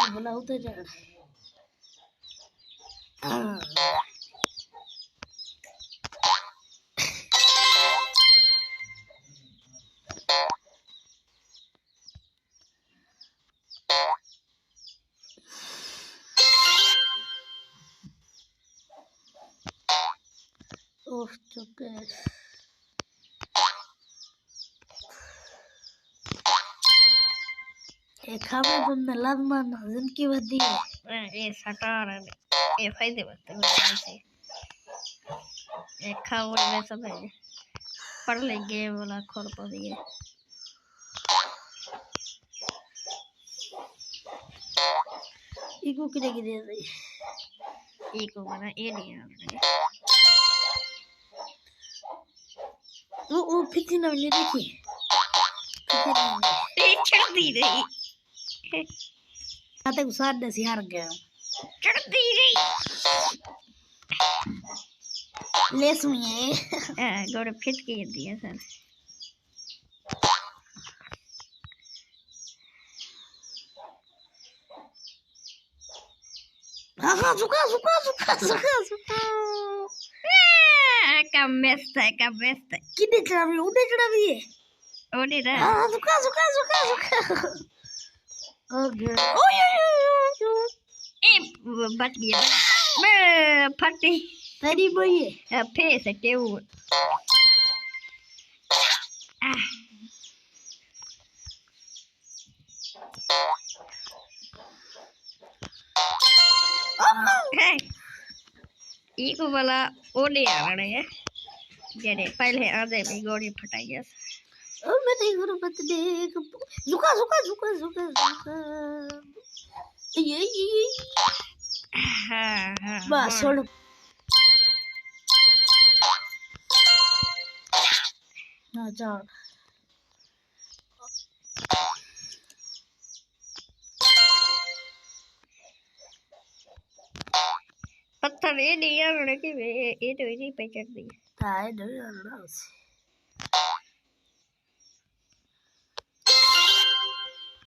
बोला उतर जा ओह चुके खावे बंदा लाजमान जिनकी वदी ये सटार ये फायदे बते से ये खाओ में सब है पढ़ लेंगे वाला खोर पर ये इको किने की दे रही इको बना ये नहीं आ वो फिtina ने देखी चढ़ दी रही आते गुस्सा दे सी हार गया चढ़ दी गई लेस में गोड़ फिट के दिया सर हाँ झुका कम बेस्ट है कितने चढ़ा भी उड़े ना हाँ झुका ओके ए बच गया मैं फटी तेरी बोई है फेस है के वो इको वाला ओले आ रहे हैं जेने पहले आधे में गोली फटाई है ओ मैं नहीं गुरबत देख झुका ये हां बस छोड़ ना जाओ पत्थर ये नहीं है कि ये तो इसी पे चढ़ दी था ये